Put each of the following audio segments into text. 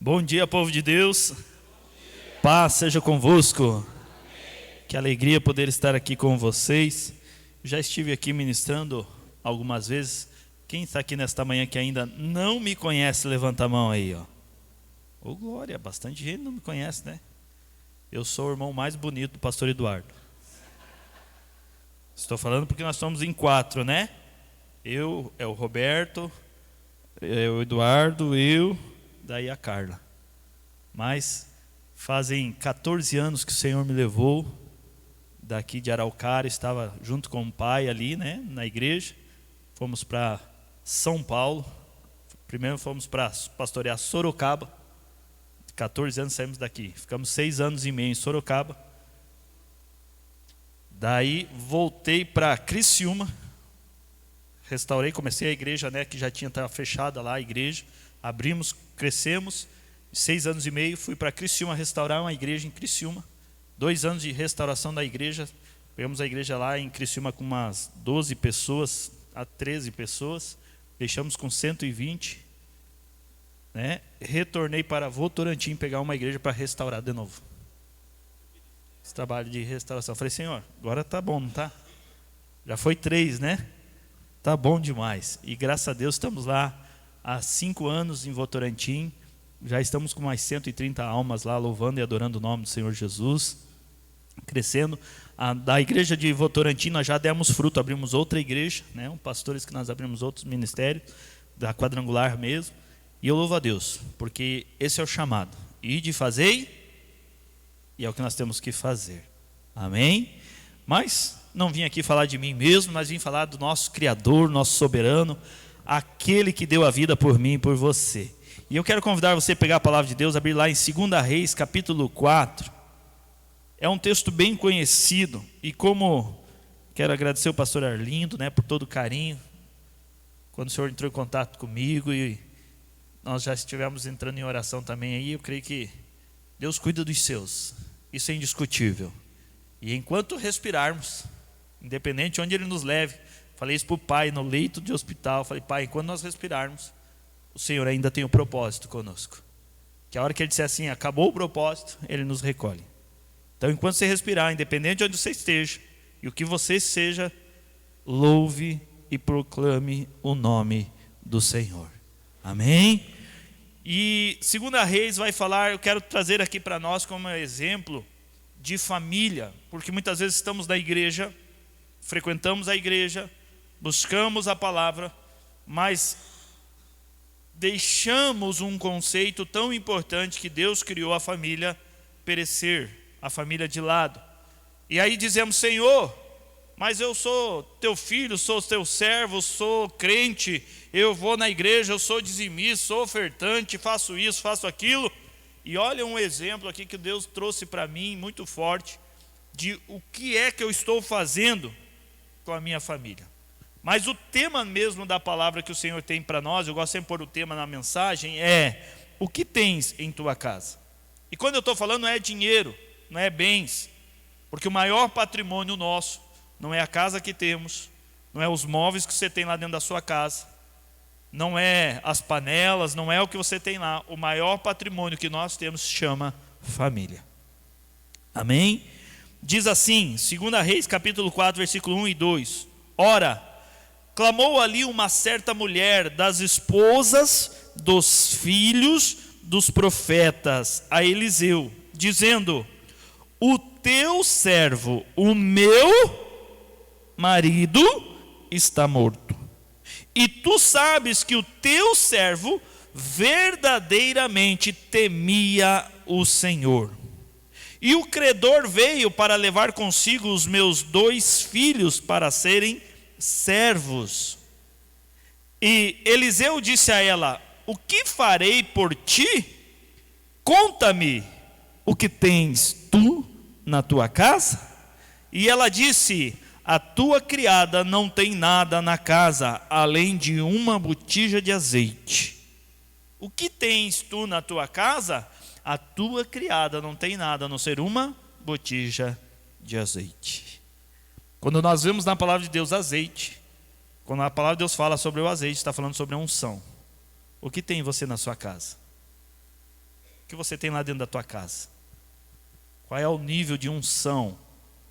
Bom dia, povo de Deus. Paz seja convosco. Que alegria poder estar aqui com vocês. Já estive aqui ministrando algumas vezes. Quem está aqui nesta manhã que ainda não me conhece, levanta a mão aí, ó. Ô glória, bastante gente não me conhece, né? Eu sou o irmão mais bonito do pastor Eduardo. Estou falando porque nós somos em 4, né? Eu, é o Roberto, é o Eduardo, eu, daí a Carla. Mas fazem 14 anos que o Senhor me levou daqui de Araucária, estava junto com o pai ali, né, na igreja. Fomos para São Paulo. Primeiro fomos para pastorear Sorocaba. 14 anos saímos daqui. Ficamos 6 anos e meio em Sorocaba. Daí voltei para Criciúma. Restaurei, comecei a igreja, né, que já tinha estado fechada lá a igreja. Abrimos, crescemos. 6 anos e meio fui para Criciúma restaurar uma igreja em Criciúma. 2 anos de restauração da igreja. Pegamos a igreja lá em Criciúma com umas 12 pessoas a 13 pessoas. Deixamos com 120. Né? Retornei para Votorantim pegar uma igreja para restaurar de novo. Esse trabalho de restauração. Falei, Senhor, agora tá bom, não tá? Já foi 3, né? Tá bom demais. E graças a Deus estamos lá há 5 anos em Votorantim. Já estamos com mais 130 almas lá, louvando e adorando o nome do Senhor Jesus. Crescendo. Da igreja de Votorantim nós já demos fruto, abrimos outra igreja, né? Pastores que nós abrimos outros ministérios, da quadrangular mesmo. E eu louvo a Deus, porque esse é o chamado. Ide, fazei, e é o que nós temos que fazer. Amém? Mas não vim aqui falar de mim mesmo, mas vim falar do nosso Criador, nosso soberano, aquele que deu a vida por mim e por você. E eu quero convidar você a pegar a palavra de Deus, abrir lá em 2 Reis, capítulo 4. É um texto bem conhecido. E como quero agradecer o pastor Arlindo, né, por todo o carinho. Quando o senhor entrou em contato comigo e nós já estivemos entrando em oração também aí, eu creio que Deus cuida dos seus. Isso é indiscutível. E enquanto respirarmos, independente de onde Ele nos leve, falei isso para o pai no leito de hospital, falei, pai, enquanto nós respirarmos, o Senhor ainda tem um propósito conosco. Que a hora que Ele disser assim, acabou o propósito, Ele nos recolhe. Então enquanto você respirar, independente de onde você esteja, e o que você seja, louve e proclame o nome do Senhor. Amém? E 2 Reis vai falar, eu quero trazer aqui para nós como exemplo de família, porque muitas vezes estamos na igreja, frequentamos a igreja, buscamos a palavra, mas deixamos um conceito tão importante que Deus criou a família perecer, a família de lado. E aí dizemos, Senhor, mas eu sou teu filho, sou teu servo, sou crente, eu vou na igreja, eu sou dizimista, sou ofertante, faço isso, faço aquilo. E olha um exemplo aqui que Deus trouxe para mim, muito forte, de o que é que eu estou fazendo com a minha família. Mas o tema mesmo da palavra que o Senhor tem para nós, eu gosto sempre de pôr o tema na mensagem, é o que tens em tua casa. E quando eu estou falando não é dinheiro, não é bens, porque o maior patrimônio nosso não é a casa que temos, não é os móveis que você tem lá dentro da sua casa, não é as panelas, não é o que você tem lá. O maior patrimônio que nós temos se chama família. Amém? Diz assim, 2 Reis capítulo 4, versículo 1 e 2. Ora, clamou ali uma certa mulher das esposas dos filhos dos profetas a Eliseu, dizendo, o teu servo, o meu marido, está morto. E tu sabes que o teu servo verdadeiramente temia o Senhor. E o credor veio para levar consigo os meus 2 filhos para serem servos. E Eliseu disse a ela, o que farei por ti? Conta-me o que tens tu na tua casa? E ela disse, a tua criada não tem nada na casa, além de uma botija de azeite. O que tens tu na tua casa? A tua criada não tem nada, a não ser uma botija de azeite. Quando nós vemos na palavra de Deus azeite, quando a palavra de Deus fala sobre o azeite, está falando sobre a unção. O que tem você na sua casa? que você tem lá dentro da tua casa? Qual é o nível de unção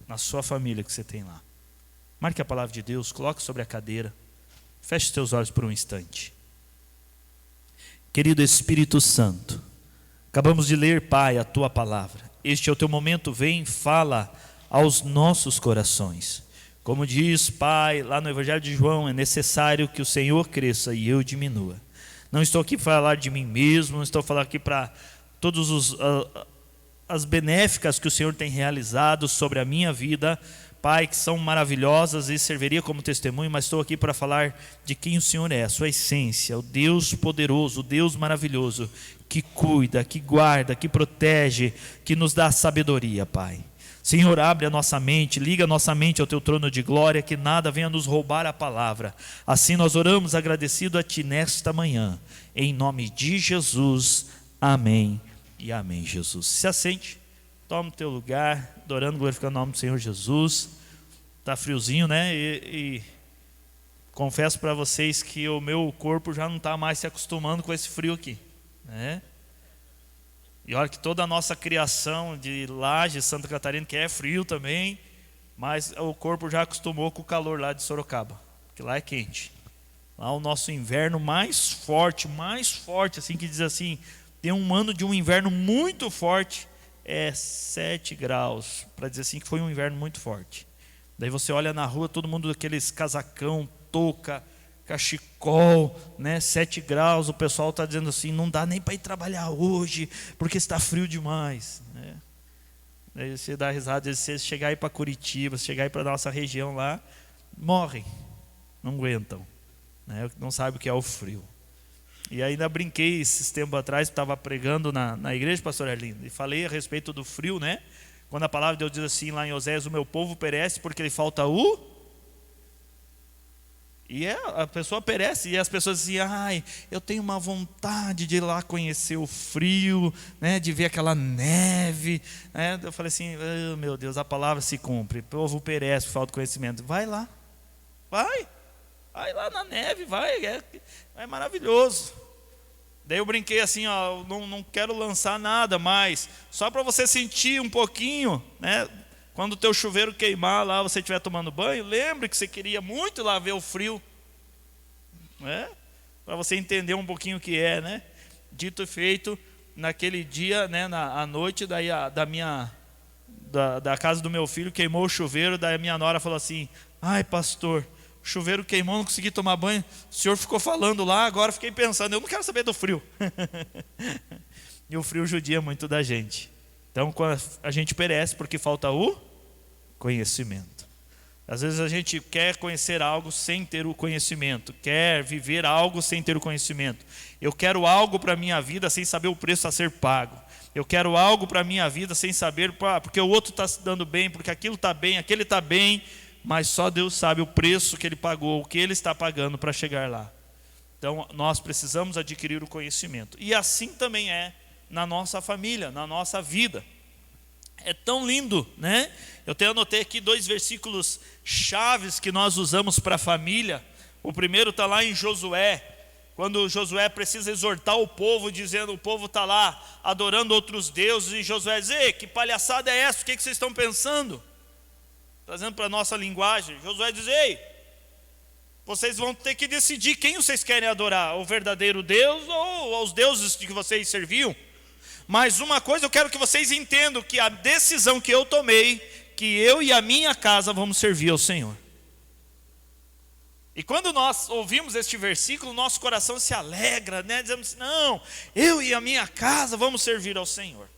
na sua família que você tem lá? Marque a palavra de Deus, coloque sobre a cadeira. Feche os teus olhos por um instante. Querido Espírito Santo, acabamos de ler, Pai, a tua palavra. Este é o teu momento, vem, fala aos nossos corações. Como diz, Pai, lá no Evangelho de João, é necessário que o Senhor cresça e eu diminua. Não estou aqui para falar de mim mesmo, não estou falando aqui para todas as benéficas que o Senhor tem realizado sobre a minha vida, Pai, que são maravilhosas e serviria como testemunho, mas estou aqui para falar de quem o Senhor é, a sua essência, o Deus poderoso, o Deus maravilhoso, que cuida, que guarda, que protege, que nos dá sabedoria, Pai. Senhor, abre a nossa mente, liga a nossa mente ao teu trono de glória, que nada venha nos roubar a palavra. Assim nós oramos agradecido a ti nesta manhã, em nome de Jesus, amém e amém. Jesus, se assente, toma o teu lugar, adorando, glorificando o nome do Senhor Jesus. Está friozinho, né? E confesso para vocês que o meu corpo já não está mais se acostumando com esse frio aqui, né? E olha que toda a nossa criação de Laje, Santa Catarina, que é frio também, mas o corpo já acostumou com o calor lá de Sorocaba, que lá é quente. Lá o nosso inverno mais forte, assim, que diz assim, tem um ano de um inverno muito forte, é 7 graus, para dizer assim que foi um inverno muito forte. Daí você olha na rua, todo mundo daqueles casacão, touca, cachecol, né, 7 graus, o pessoal está dizendo assim, não dá nem para ir trabalhar hoje, porque está frio demais, né? Daí você dá risada, se você chegar aí para Curitiba, se chegar aí para a nossa região lá, morrem, não aguentam, né? Não sabem o que é o frio. E ainda brinquei esses tempos atrás, estava pregando na igreja, pastor Arlindo, e falei a respeito do frio, né? Quando a palavra de Deus diz assim lá em Oséias, o meu povo perece porque lhe falta o... E a pessoa perece, e as pessoas dizem, ai, eu tenho uma vontade de ir lá conhecer o frio, né, de ver aquela neve, né? Eu falei assim, oh, meu Deus, a palavra se cumpre, o povo perece por falta de conhecimento. Vai lá, vai lá na neve, é maravilhoso. Daí eu brinquei assim, ó, não quero lançar nada, mas só para você sentir um pouquinho, né? Quando o teu chuveiro queimar lá, você estiver tomando banho, lembre que você queria muito lá ver o frio, né? Para você entender um pouquinho o que é, né? Dito e feito, naquele dia, né, à noite, daí da casa do meu filho, queimou o chuveiro, daí a minha nora falou assim, ai pastor, o chuveiro queimou, não consegui tomar banho, o senhor ficou falando lá, agora fiquei pensando, eu não quero saber do frio. E o frio judia muito da gente. Então a gente perece porque falta o conhecimento. Às vezes a gente quer conhecer algo sem ter o conhecimento, quer viver algo sem ter o conhecimento. Eu quero algo para a minha vida sem saber o preço a ser pago. Eu quero algo para a minha vida sem saber, porque o outro está se dando bem, porque aquilo está bem, aquele está bem, mas só Deus sabe o preço que ele pagou, o que ele está pagando para chegar lá. Então nós precisamos adquirir o conhecimento. E assim também é na nossa família, na nossa vida. É tão lindo, né? Eu anotei aqui 2 versículos chaves que nós usamos para a família. O primeiro está lá em Josué, quando Josué precisa exortar o povo, dizendo, o povo está lá adorando outros deuses, e Josué diz, ei, que palhaçada é essa? O que vocês estão pensando? Trazendo para a nossa linguagem, Josué diz, ei, vocês vão ter que decidir quem vocês querem adorar, o verdadeiro Deus ou os deuses que vocês serviam. Mas uma coisa eu quero que vocês entendam, que a decisão que eu tomei, que eu e a minha casa vamos servir ao Senhor. E quando nós ouvimos este versículo, nosso coração se alegra, né? Dizemos assim, não, eu e a minha casa vamos servir ao Senhor.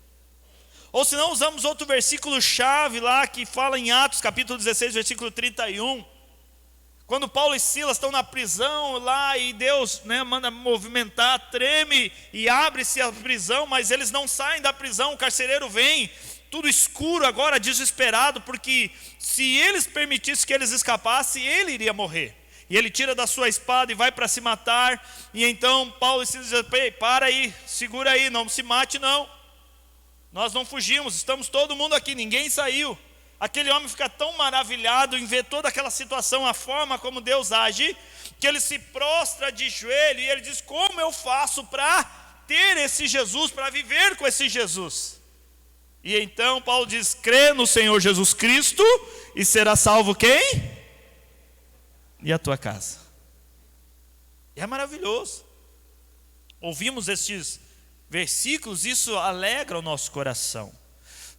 Ou se não, usamos outro versículo chave lá, que fala em Atos capítulo 16, versículo 31. Quando Paulo e Silas estão na prisão lá e Deus, né, manda movimentar, treme e abre-se a prisão, mas eles não saem da prisão, o carcereiro vem, tudo escuro agora, desesperado, porque se eles permitissem que eles escapassem, ele iria morrer. E ele tira da sua espada e vai para se matar, e então Paulo e Silas dizem, ei, para aí, segura aí, não se mate não. Nós não fugimos, estamos todo mundo aqui, ninguém saiu. Aquele homem fica tão maravilhado em ver toda aquela situação, a forma como Deus age, que ele se prostra de joelho e ele diz, como eu faço para ter esse Jesus, para viver com esse Jesus. E então Paulo diz: crê no Senhor Jesus Cristo e será salvo quem? E a tua casa. E é maravilhoso. Ouvimos estes versículos, isso alegra o nosso coração.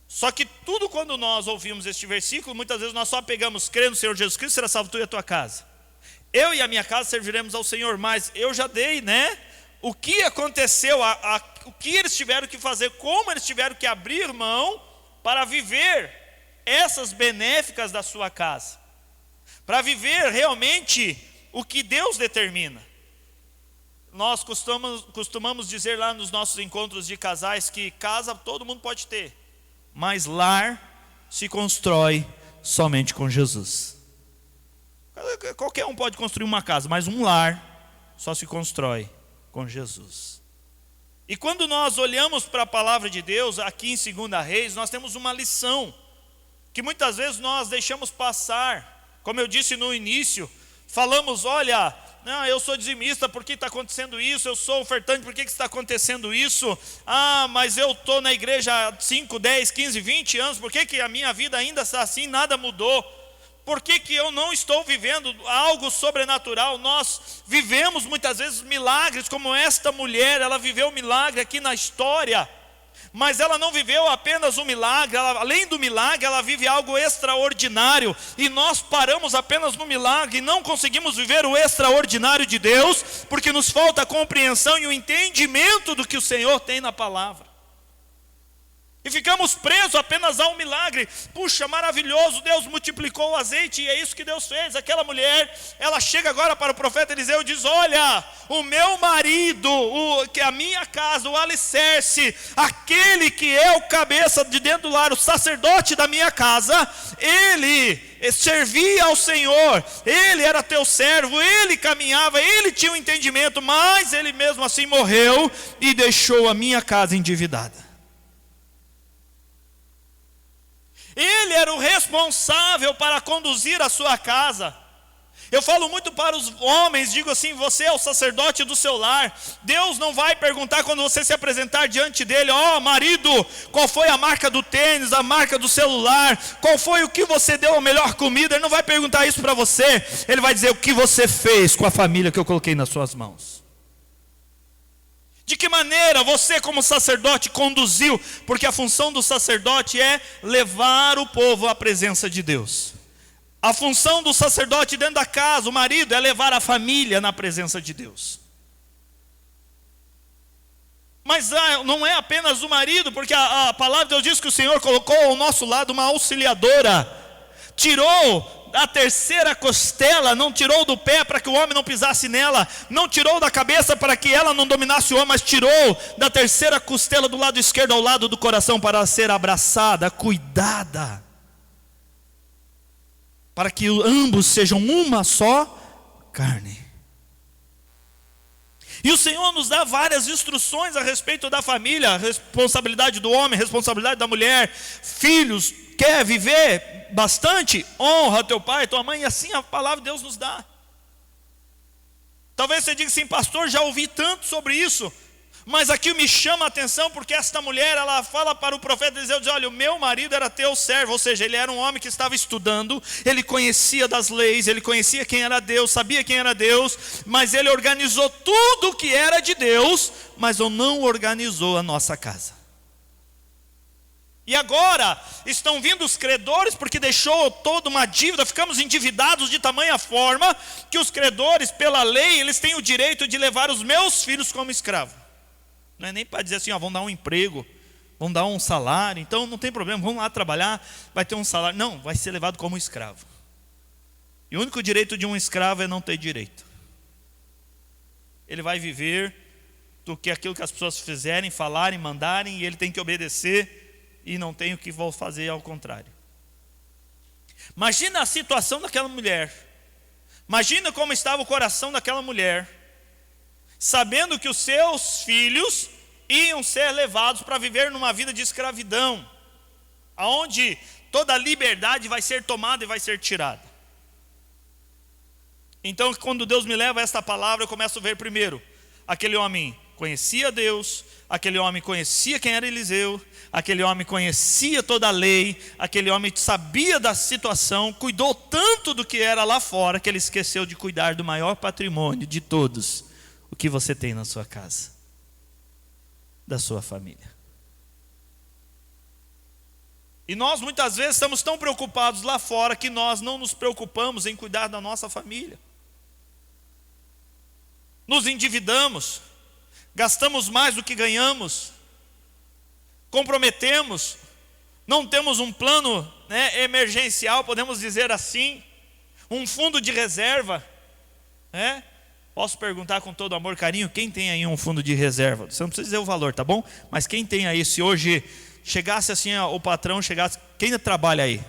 Só que tudo, quando nós ouvimos este versículo, muitas vezes nós só pegamos: crê no Senhor Jesus Cristo, será salvo tu e a tua casa. Eu e a minha casa serviremos ao Senhor. Mas eu já dei, né? O que aconteceu, o que eles tiveram que fazer, como eles tiveram que abrir mão para viver essas benéficas da sua casa, para viver realmente o que Deus determina. Nós costumamos dizer lá nos nossos encontros de casais que casa todo mundo pode ter, mas lar se constrói somente com Jesus. Qualquer um pode construir uma casa, mas um lar só se constrói com Jesus. E quando nós olhamos para a palavra de Deus aqui em 2 Reis, nós temos uma lição que muitas vezes nós deixamos passar. Como eu disse no início, falamos: olha, não, eu sou dizimista, por que está acontecendo isso? Eu sou ofertante, por que está acontecendo isso? Ah, mas eu estou na igreja há 5, 10, 15, 20 anos, por que a minha vida ainda está assim, nada mudou? Por que eu não estou vivendo algo sobrenatural? Nós vivemos muitas vezes milagres, como esta mulher, ela viveu um milagre aqui na história. Mas ela não viveu apenas um milagre, além do milagre, ela vive algo extraordinário. E nós paramos apenas no milagre e não conseguimos viver o extraordinário de Deus, porque nos falta a compreensão e o entendimento do que o Senhor tem na palavra. E ficamos presos apenas ao milagre. Puxa, maravilhoso, Deus multiplicou o azeite, e é isso que Deus fez. Aquela mulher, ela chega agora para o profeta Eliseu e diz: olha, o meu marido, a minha casa, o alicerce, aquele que é o cabeça de dentro do lar, o sacerdote da minha casa, ele servia ao Senhor, ele era teu servo, ele caminhava, ele tinha um entendimento, mas ele mesmo assim morreu e deixou a minha casa endividada. Ele era o responsável para conduzir a sua casa. Eu falo muito para os homens, digo assim: você é o sacerdote do seu lar. Deus não vai perguntar quando você se apresentar diante dele: ó, marido, qual foi a marca do tênis, a marca do celular, qual foi o que você deu a melhor comida. Ele não vai perguntar isso para você. Ele vai dizer: o que você fez com a família que eu coloquei nas suas mãos. De que maneira você, como sacerdote, conduziu? Porque a função do sacerdote é levar o povo à presença de Deus. A função do sacerdote dentro da casa, o marido, é levar a família na presença de Deus. Mas não é apenas o marido, porque a palavra de Deus diz que o Senhor colocou ao nosso lado uma auxiliadora. Tirou a terceira costela, não tirou do pé para que o homem não pisasse nela, não tirou da cabeça para que ela não dominasse o homem, mas tirou da terceira costela do lado esquerdo ao lado do coração, para ser abraçada, cuidada, para que ambos sejam uma só carne. E o Senhor nos dá várias instruções a respeito da família: responsabilidade do homem, responsabilidade da mulher. Filhos, quer viver bastante? Honra teu pai e tua mãe. E assim a palavra de Deus nos dá. Talvez você diga assim: pastor, já ouvi tanto sobre isso. Mas aqui me chama a atenção porque esta mulher, ela fala para o profeta Eliseu, diz: olha, o meu marido era teu servo. Ou seja, ele era um homem que estava estudando, ele conhecia das leis, ele conhecia quem era Deus, sabia quem era Deus, mas ele organizou tudo o que era de Deus, mas não organizou a nossa casa. E agora estão vindo os credores, porque deixou toda uma dívida, ficamos endividados de tamanha forma que os credores, pela lei, eles têm o direito de levar os meus filhos como escravo. Não é nem para dizer assim: ó, vão dar um emprego, vão dar um salário, então não tem problema, vamos lá trabalhar, vai ter um salário. Não, vai ser levado como escravo. E o único direito de um escravo é não ter direito. Ele vai viver do que aquilo que as pessoas fizerem, falarem, mandarem, e ele tem que obedecer, e não tem o que vou fazer ao contrário. Imagina a situação daquela mulher. Imagina como estava o coração daquela mulher, sabendo que os seus filhos iam ser levados para viver numa vida de escravidão, aonde toda a liberdade vai ser tomada e vai ser tirada. Então, quando Deus me leva a esta palavra, eu começo a ver primeiro aquele homem conhecia Deus, aquele homem conhecia quem era Eliseu, aquele homem conhecia toda a lei, aquele homem sabia da situação, cuidou tanto do que era lá fora, que ele esqueceu de cuidar do maior patrimônio de todos, o que você tem na sua casa, da sua família. E nós muitas vezes estamos tão preocupados lá fora, que nós não nos preocupamos em cuidar da nossa família. Nos endividamos, gastamos mais do que ganhamos, comprometemos, não temos um plano, emergencial, podemos dizer assim, um fundo de reserva. Posso perguntar com todo amor e carinho, quem tem aí um fundo de reserva? Você não precisa dizer o valor, tá bom? Mas quem tem aí, se hoje chegasse assim, o patrão chegasse, quem trabalha aí?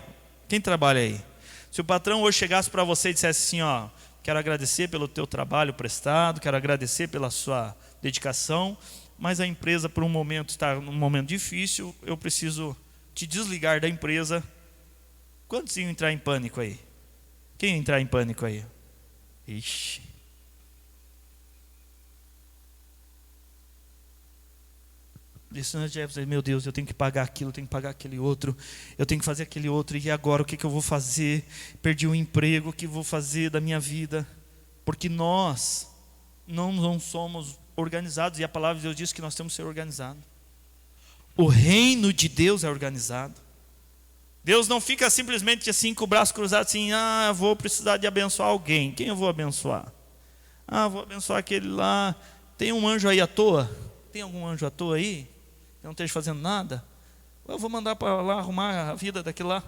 Quem trabalha aí? Se o patrão hoje chegasse para você e dissesse assim, quero agradecer pelo teu trabalho prestado, quero agradecer pela sua dedicação, mas a empresa por um momento está num momento difícil, eu preciso te desligar da empresa. Quantos iam entrar em pânico aí? Quem ia entrar em pânico aí? Ixi. Meu Deus, eu tenho que pagar aquilo, eu tenho que pagar aquele outro, eu tenho que fazer aquele outro, e agora o que eu vou fazer? Perdi o emprego, o que eu vou fazer da minha vida? Porque nós não somos organizados, e a palavra de Deus diz que nós temos que ser organizados. O reino de Deus é organizado. Deus não fica simplesmente assim com o braço cruzado assim, eu vou precisar de abençoar alguém. Quem eu vou abençoar? Vou abençoar aquele lá. Tem um anjo aí à toa? Tem algum anjo à toa aí? Que não esteja fazendo nada? Eu vou mandar para lá arrumar a vida daquele lá.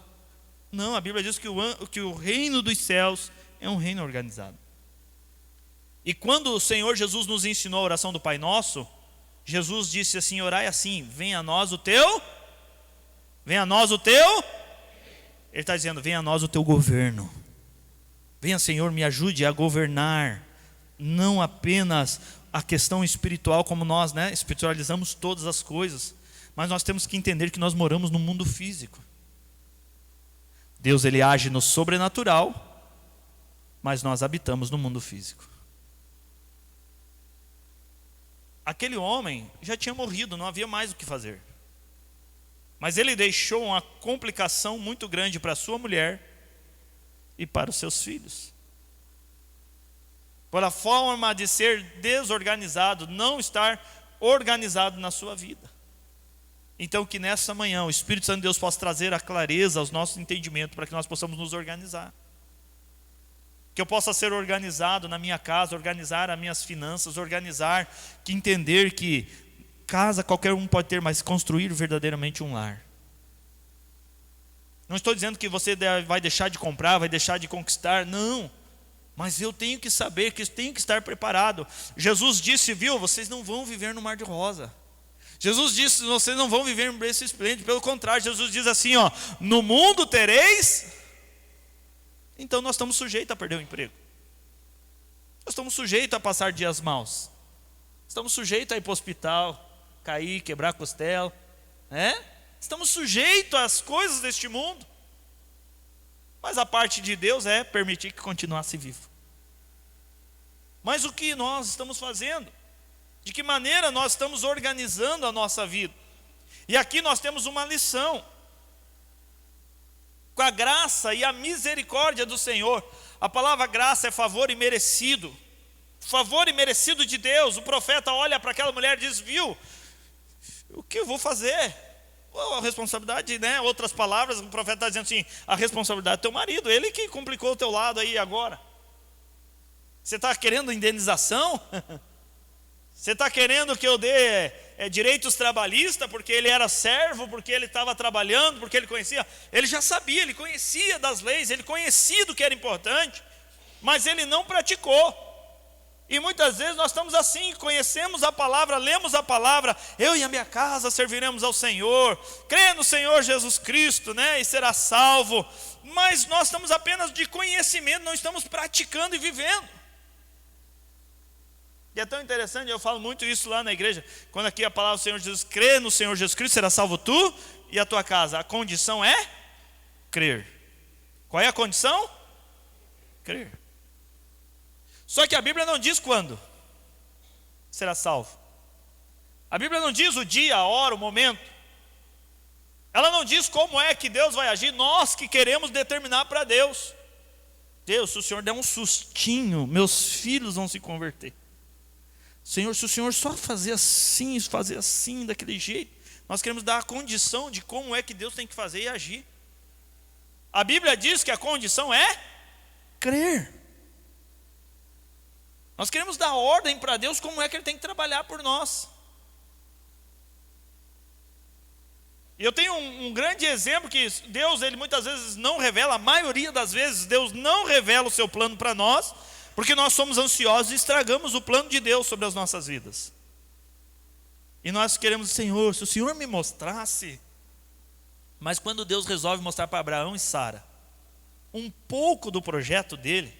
Não, a Bíblia diz que o reino dos céus é um reino organizado. E quando o Senhor Jesus nos ensinou a oração do Pai Nosso, Jesus disse assim, orai assim, venha a nós o teu. Ele está dizendo, venha a nós o teu governo. Venha, Senhor, me ajude a governar, não apenas a questão espiritual, como nós espiritualizamos todas as coisas, mas nós temos que entender que nós moramos no mundo físico. Deus, ele age no sobrenatural, mas nós habitamos no mundo físico. Aquele homem já tinha morrido, não havia mais o que fazer, mas ele deixou uma complicação muito grande para a sua mulher e para os seus filhos. Por a forma de ser desorganizado, não estar organizado na sua vida. Então que nessa manhã o Espírito Santo de Deus possa trazer a clareza aos nossos entendimentos, para que nós possamos nos organizar. Que eu possa ser organizado na minha casa, organizar as minhas finanças, entender que casa qualquer um pode ter, mas construir verdadeiramente um lar. Não estou dizendo que você vai deixar de comprar, vai deixar de conquistar, não. Mas eu tenho que saber, que eu tenho que estar preparado. Jesus disse, vocês não vão viver no mar de rosa. Jesus disse, vocês não vão viver em berço esplêndido. Pelo contrário, Jesus diz assim, no mundo tereis. Então nós estamos sujeitos a perder o emprego. Nós estamos sujeitos a passar dias maus. Estamos sujeitos a ir para o hospital, cair, quebrar a costela. Estamos sujeitos às coisas deste mundo. Mas a parte de Deus é permitir que continuasse vivo. Mas o que nós estamos fazendo? De que maneira nós estamos organizando a nossa vida? E aqui nós temos uma lição. Com a graça e a misericórdia do Senhor. A palavra graça é favor imerecido. Favor imerecido de Deus. O profeta olha para aquela mulher e diz, o que eu vou fazer? A responsabilidade, outras palavras, o profeta está dizendo assim, a responsabilidade do teu marido, ele que complicou o teu lado aí agora. Você está querendo indenização? Você está querendo que eu dê direitos trabalhistas, porque ele era servo, porque ele estava trabalhando, porque ele conhecia? Ele já sabia, ele conhecia das leis, ele conhecia do que era importante, mas ele não praticou. E muitas vezes nós estamos assim, conhecemos a palavra, lemos a palavra, eu e a minha casa serviremos ao Senhor, crê no Senhor Jesus Cristo, e será salvo, mas nós estamos apenas de conhecimento, não estamos praticando e vivendo. E é tão interessante, eu falo muito isso lá na igreja, quando aqui a palavra do Senhor Jesus, crê no Senhor Jesus Cristo, será salvo tu e a tua casa. A condição é crer. Qual é a condição? Crer. Só que a Bíblia não diz quando será salvo. A Bíblia não diz o dia, a hora, o momento. Ela não diz como é que Deus vai agir, nós que queremos determinar para Deus. Deus, se o Senhor der um sustinho, meus filhos vão se converter. Senhor, se o Senhor só fazer assim, daquele jeito, nós queremos dar a condição de como é que Deus tem que fazer e agir. A Bíblia diz que a condição é crer. Nós queremos dar ordem para Deus como é que Ele tem que trabalhar por nós. E eu tenho um grande exemplo que Deus, Ele muitas vezes não revela, a maioria das vezes Deus não revela o seu plano para nós, porque nós somos ansiosos e estragamos o plano de Deus sobre as nossas vidas. E nós queremos, Senhor, se o Senhor me mostrasse. Mas quando Deus resolve mostrar para Abraão e Sara um pouco do projeto dele,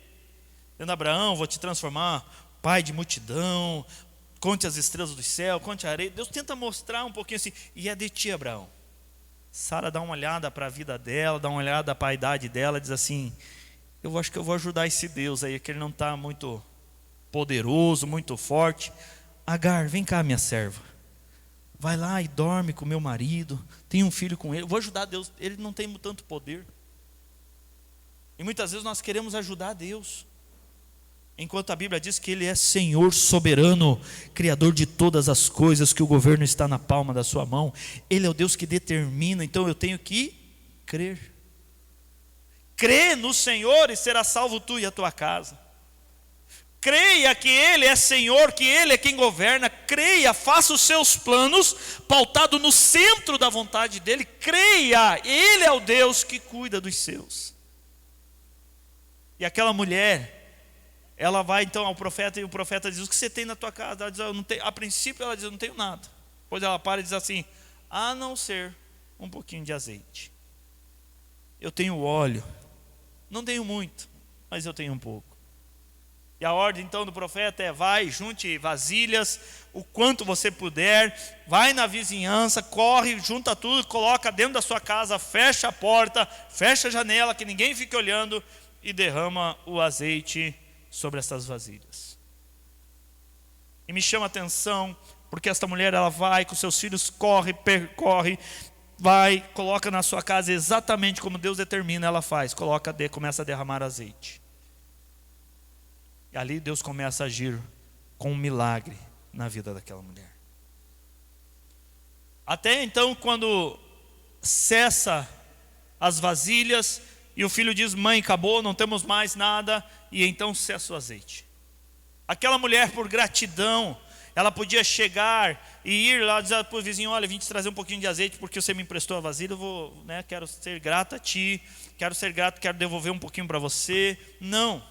dizendo: Abraão, vou te transformar pai de multidão, conte as estrelas do céu, conte a areia. Deus tenta mostrar um pouquinho assim, e é de ti, Abraão. Sara dá uma olhada para a vida dela, dá uma olhada para a idade dela, diz assim: eu acho que eu vou ajudar esse Deus aí, que ele não está muito poderoso, muito forte. Agar, vem cá, minha serva. Vai lá e dorme com meu marido, tem um filho com ele. Eu vou ajudar Deus, ele não tem tanto poder. E muitas vezes nós queremos ajudar Deus, enquanto a Bíblia diz que Ele é Senhor soberano, Criador de todas as coisas, que o governo está na palma da sua mão. Ele é o Deus que determina, então eu tenho que crer. Crê no Senhor e será salvo tu e a tua casa. Creia que Ele é Senhor, que Ele é quem governa. Creia, faça os seus planos pautado no centro da vontade dEle. Creia, Ele é o Deus que cuida dos seus. E aquela mulher, ela vai então ao profeta, e o profeta diz: o que você tem na tua casa? Ela diz: eu não tenho. A princípio ela diz: eu não tenho nada. Depois ela para e diz assim: a não ser um pouquinho de azeite. Eu tenho óleo, não tenho muito, mas eu tenho um pouco. E a ordem então do profeta é: vai, junte vasilhas, o quanto você puder, vai na vizinhança, corre, junta tudo, coloca dentro da sua casa, fecha a porta, fecha a janela, que ninguém fique olhando, e derrama o azeite sobre essas vasilhas. E me chama a atenção, porque esta mulher, ela vai com seus filhos, corre, percorre, vai, coloca na sua casa exatamente como Deus determina, ela faz, começa a derramar azeite. E ali Deus começa a agir com um milagre na vida daquela mulher. Até então, quando cessa as vasilhas e o filho diz: mãe, acabou, não temos mais nada, e então cessa o azeite. Aquela mulher, por gratidão, ela podia chegar e ir lá dizer para o vizinho: olha, vim te trazer um pouquinho de azeite porque você me emprestou a vasilha, eu quero ser grata a ti, quero devolver um pouquinho para você. Não.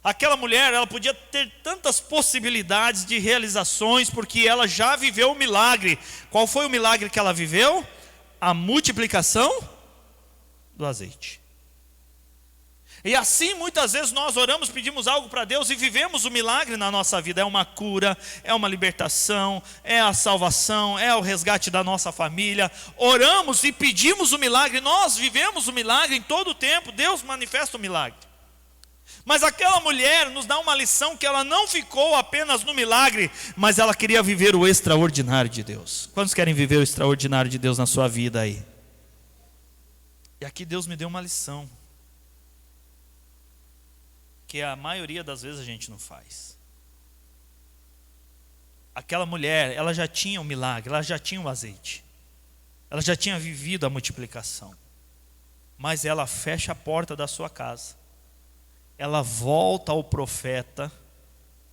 Aquela mulher, ela podia ter tantas possibilidades de realizações, porque ela já viveu o milagre. Qual foi o milagre que ela viveu? A multiplicação do azeite. E assim muitas vezes nós oramos, pedimos algo para Deus e vivemos o milagre na nossa vida. É uma cura, é uma libertação, é a salvação, é o resgate da nossa família. Oramos e pedimos o milagre, nós vivemos o milagre em todo o tempo. Deus manifesta o milagre. Mas aquela mulher nos dá uma lição, que ela não ficou apenas no milagre, mas ela queria viver o extraordinário de Deus. Quantos querem viver o extraordinário de Deus na sua vida aí? E aqui Deus me deu uma lição, que a maioria das vezes a gente não faz. Aquela mulher, ela já tinha o milagre, ela já tinha o azeite, ela já tinha vivido a multiplicação, mas ela fecha a porta da sua casa. Ela volta ao profeta,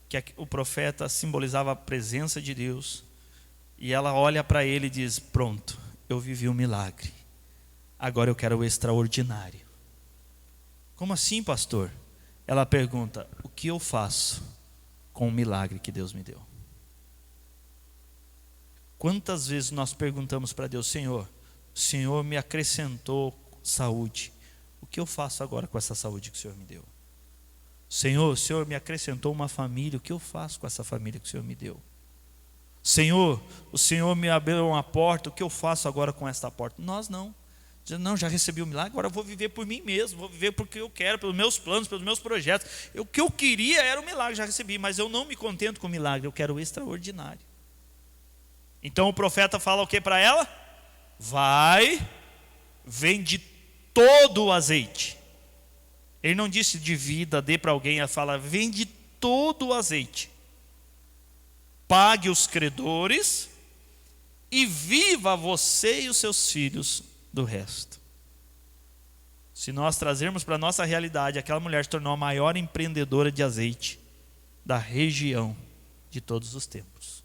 que o profeta simbolizava a presença de Deus, e ela olha para ele e diz: pronto, eu vivi o milagre, agora eu quero o extraordinário. Como assim, pastor? Ela pergunta: o que eu faço com o milagre que Deus me deu? Quantas vezes nós perguntamos para Deus: Senhor, o Senhor me acrescentou saúde, o que eu faço agora com essa saúde que o Senhor me deu? Senhor, o Senhor me acrescentou uma família, o que eu faço com essa família que o Senhor me deu? Senhor, o Senhor me abriu uma porta, o que eu faço agora com esta porta? Nós não. Não, já recebi o milagre, agora eu vou viver por mim mesmo, vou viver porque eu quero, pelos meus planos, pelos meus projetos. O que eu queria era o milagre, já recebi, mas eu não me contento com o milagre, eu quero o extraordinário. Então o profeta fala o que para ela? Vai, vende todo o azeite. Ele não disse divida, dê para alguém, ele fala vende todo o azeite. Pague os credores e viva você e os seus filhos do resto. Se nós trazermos para a nossa realidade, aquela mulher se tornou a maior empreendedora de azeite da região de todos os tempos.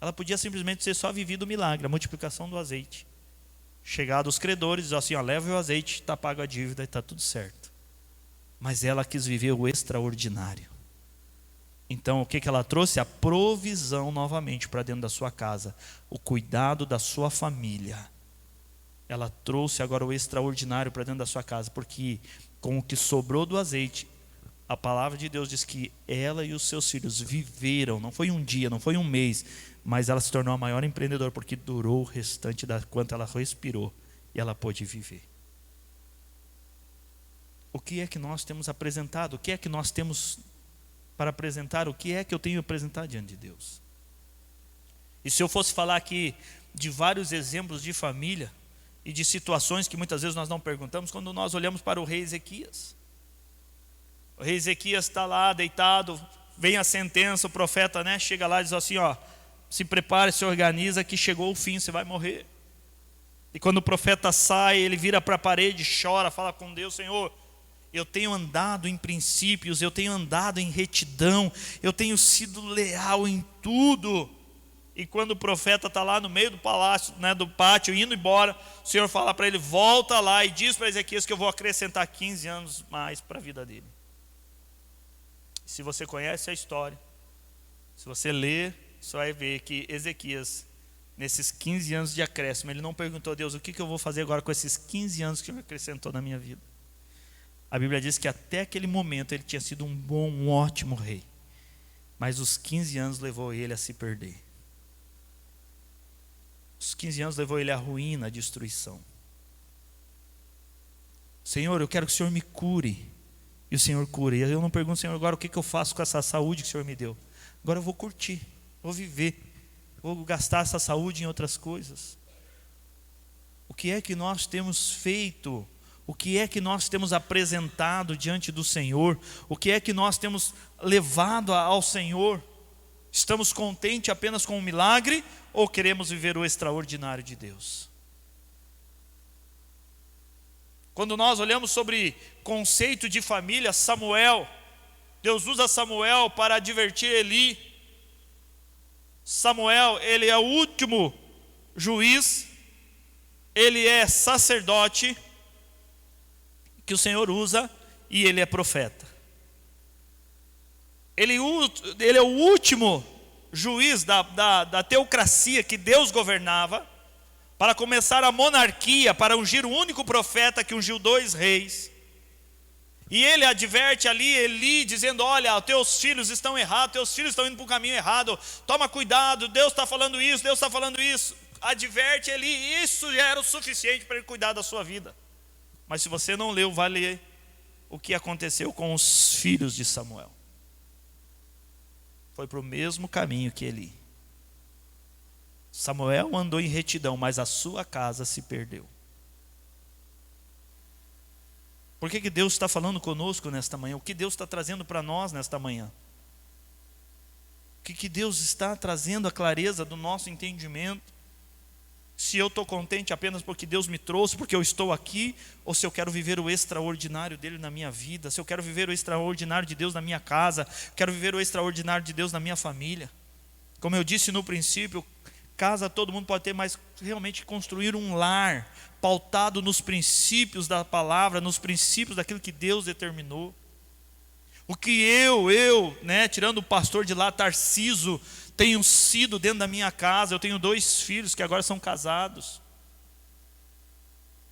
Ela podia simplesmente ter só vivido o milagre, a multiplicação do azeite. Chegado os credores, diz assim, ó, leva o azeite, está pago a dívida e está tudo certo. Mas ela quis viver o extraordinário. Então o que ela trouxe? A provisão novamente para dentro da sua casa. O cuidado da sua família. Ela trouxe agora o extraordinário para dentro da sua casa. Porque com o que sobrou do azeite, a palavra de Deus diz que ela e os seus filhos viveram. Não foi um dia, não foi um mês. Mas ela se tornou a maior empreendedora. Porque durou o restante da quanto ela respirou. E ela pôde viver. O que é que nós temos apresentado? O que é que nós temos para apresentar? O que é que eu tenho a apresentar diante de Deus? E se eu fosse falar aqui de vários exemplos de família e de situações que muitas vezes nós não perguntamos, quando nós olhamos para o rei Ezequias. O rei Ezequias está lá deitado, vem a sentença, o profeta, chega lá e diz assim, ó, se prepare, se organiza que chegou o fim, você vai morrer. E quando o profeta sai, ele vira para a parede, chora, fala com Deus, Senhor, eu tenho andado em princípios, eu tenho andado em retidão, eu tenho sido leal em tudo. E quando o profeta está lá no meio do palácio, do pátio, indo embora, o Senhor fala para ele, volta lá e diz para Ezequias que eu vou acrescentar 15 anos mais para a vida dele. Se você conhece a história, se você ler, você vai ver que Ezequias, nesses 15 anos de acréscimo, ele não perguntou a Deus, o que eu vou fazer agora com esses 15 anos que o Senhor acrescentou na minha vida? A Bíblia diz que até aquele momento ele tinha sido um ótimo rei. Mas os 15 anos levou ele a se perder. Os 15 anos levou ele à ruína, à destruição. Senhor, eu quero que o Senhor me cure. E o Senhor cura. E eu não pergunto, Senhor, agora o que eu faço com essa saúde que o Senhor me deu? Agora eu vou curtir, vou viver, vou gastar essa saúde em outras coisas. O que é que nós temos feito? O que é que nós temos apresentado diante do Senhor? O que é que nós temos levado ao Senhor? Estamos contentes apenas com o milagre ou queremos viver o extraordinário de Deus? Quando nós olhamos sobre conceito de família, Samuel, Deus usa Samuel para advertir Eli. Samuel, ele é o último juiz, ele é sacerdote que o Senhor usa e ele é profeta. Ele é o último juiz da teocracia que Deus governava, para começar a monarquia, para ungir o único profeta que ungiu 2 reis. E ele adverte ali Eli, dizendo, olha, teus filhos estão errados, teus filhos estão indo para o caminho errado, toma cuidado, Deus está falando isso, Deus está falando isso. Adverte Eli, isso já era o suficiente para ele cuidar da sua vida. Mas se você não leu, vai ler o que aconteceu com os filhos de Samuel. Foi para o mesmo caminho que Eli. Samuel andou em retidão, mas a sua casa se perdeu. Por que Deus está falando conosco nesta manhã? O que Deus está trazendo para nós nesta manhã? O que Deus está trazendo a clareza do nosso entendimento? Se eu estou contente apenas porque Deus me trouxe, porque eu estou aqui, ou se eu quero viver o extraordinário dele na minha vida, se eu quero viver o extraordinário de Deus na minha casa, quero viver o extraordinário de Deus na minha família. Como eu disse no princípio, casa todo mundo pode ter, mas realmente construir um lar pautado nos princípios da palavra, nos princípios daquilo que Deus determinou. O que eu, tirando o pastor de lá, Tarciso, tenho sido dentro da minha casa. Eu tenho 2 filhos que agora são casados.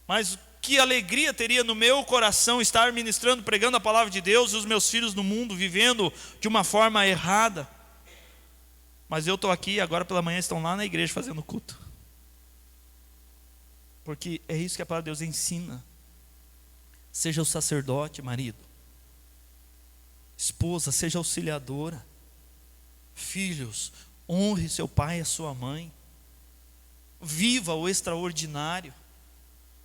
Mas que alegria teria no meu coração estar ministrando, pregando a palavra de Deus, e os meus filhos no mundo vivendo de uma forma errada. Mas eu estou aqui, agora pela manhã estão lá na igreja fazendo culto. Porque é isso que a palavra de Deus ensina. Seja o sacerdote, marido. Esposa, seja auxiliadora. Filhos, Honre seu pai e a sua mãe. Viva o extraordinário.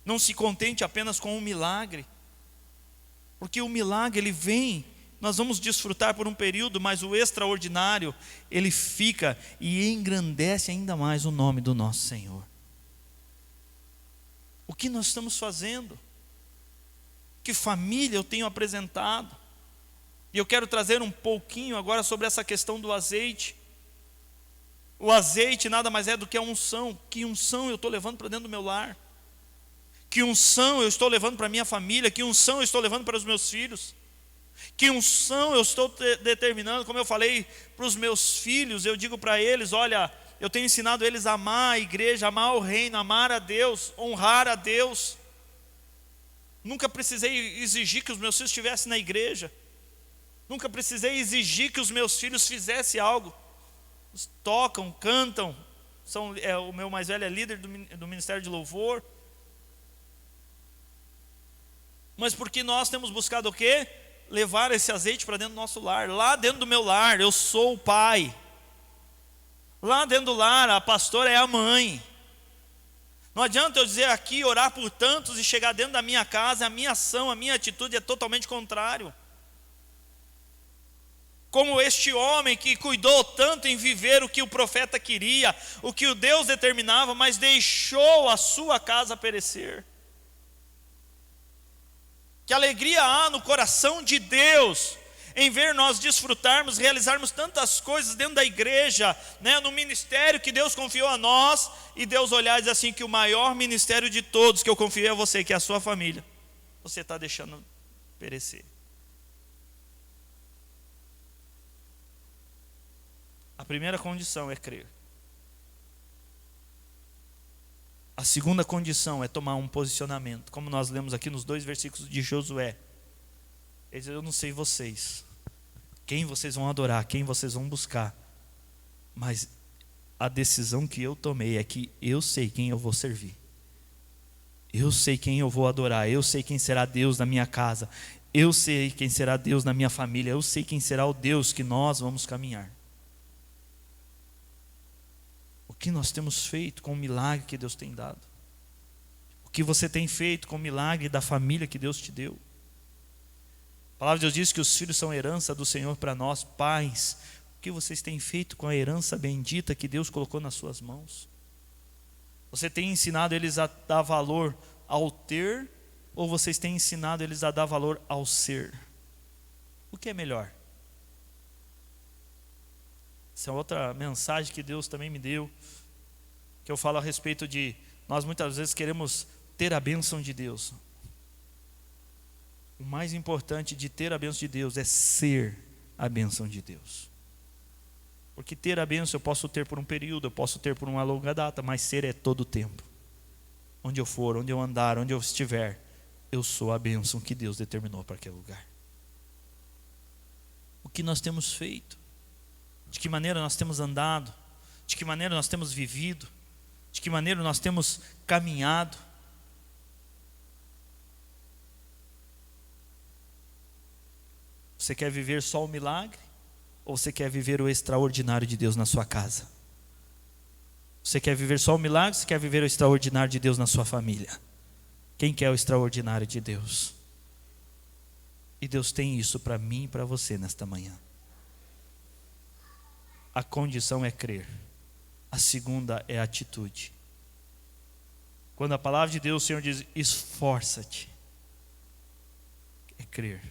Não se contente apenas com um milagre, porque o milagre ele vem, nós vamos desfrutar por um período, mas o extraordinário ele fica e engrandece ainda mais o nome do nosso Senhor. O que nós estamos fazendo? Que família eu tenho apresentado? E eu quero trazer um pouquinho agora sobre essa questão do azeite. O azeite nada mais é do que a unção. Que unção eu estou levando para dentro do meu lar? Que unção eu estou levando para a minha família? Que unção eu estou levando para os meus filhos? Que unção eu estou determinando? Como eu falei para os meus filhos, eu digo para eles, olha, eu tenho ensinado eles a amar a igreja, amar o reino, amar a Deus, honrar a Deus. Nunca precisei exigir que os meus filhos estivessem na igreja. Nunca precisei exigir que os meus filhos fizessem algo. Eles tocam, cantam. O meu mais velho é líder do Ministério de Louvor. Mas porque nós temos buscado o quê? Levar esse azeite para dentro do nosso lar. Lá dentro do meu lar, eu sou o pai. Lá dentro do lar, a pastora é a mãe. Não adianta eu dizer aqui, orar por tantos e chegar dentro da minha casa, a minha ação, a minha atitude é totalmente contrário. Como este homem que cuidou tanto em viver o que o profeta queria, o que o Deus determinava, mas deixou a sua casa perecer. Que alegria há no coração de Deus em ver nós desfrutarmos, realizarmos tantas coisas dentro da igreja, né, no ministério que Deus confiou a nós, e Deus olhar e dizer assim, que o maior ministério de todos que eu confiei a você, que é a sua família, você está deixando perecer. A primeira condição é crer. A segunda condição é tomar um posicionamento, como nós lemos aqui nos 2 versículos de Josué. Ele diz, eu não sei vocês, quem vocês vão adorar, quem vocês vão buscar, mas a decisão que eu tomei é que eu sei quem eu vou servir. Eu sei quem eu vou adorar, eu sei quem será Deus na minha casa, eu sei quem será Deus na minha família, eu sei quem será o Deus que nós vamos caminhar. O que nós temos feito com o milagre que Deus tem dado? O que você tem feito com o milagre da família que Deus te deu? A palavra de Deus diz que os filhos são herança do Senhor para nós, pais. O que vocês têm feito com a herança bendita que Deus colocou nas suas mãos? Você tem ensinado eles a dar valor ao ter, ou vocês têm ensinado eles a dar valor ao ser? O que é melhor? Essa é outra mensagem que Deus também me deu, que eu falo a respeito de, nós muitas vezes queremos ter a bênção de Deus. O mais importante de ter a bênção de Deus é ser a bênção de Deus. Porque ter a bênção eu posso ter por um período, eu posso ter por uma longa data, mas ser é todo o tempo. Onde eu for, onde eu andar, onde eu estiver, eu sou a bênção que Deus determinou para aquele lugar. O que nós temos feito? De que maneira nós temos andado? De que maneira nós temos vivido? De que maneira nós temos caminhado? Você quer viver só o milagre? Ou você quer viver o extraordinário de Deus na sua casa? Você quer viver só o milagre? Ou você quer viver o extraordinário de Deus na sua família? Quem quer o extraordinário de Deus? E Deus tem isso para mim e para você nesta manhã. A condição é crer. A segunda é a atitude. Quando a palavra de Deus, o Senhor diz, esforça-te, é crer.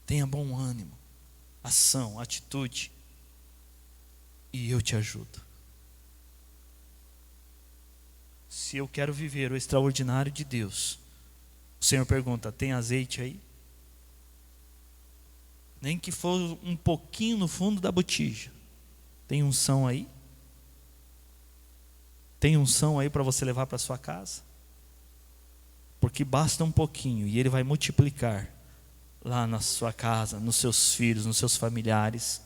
Tenha bom ânimo, ação, atitude, e eu te ajudo. Se eu quero viver o extraordinário de Deus, o Senhor pergunta, tem azeite aí? Nem que for um pouquinho no fundo da botija. Tem unção aí? Tem unção aí para você levar para sua casa? Porque basta um pouquinho e Ele vai multiplicar lá na sua casa, nos seus filhos, nos seus familiares.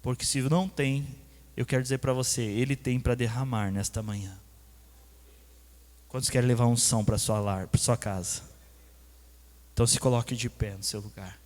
Porque se não tem, eu quero dizer para você, Ele tem para derramar nesta manhã. Quantos querem levar unção para sua lar, para sua casa? Então se coloque de pé no seu lugar.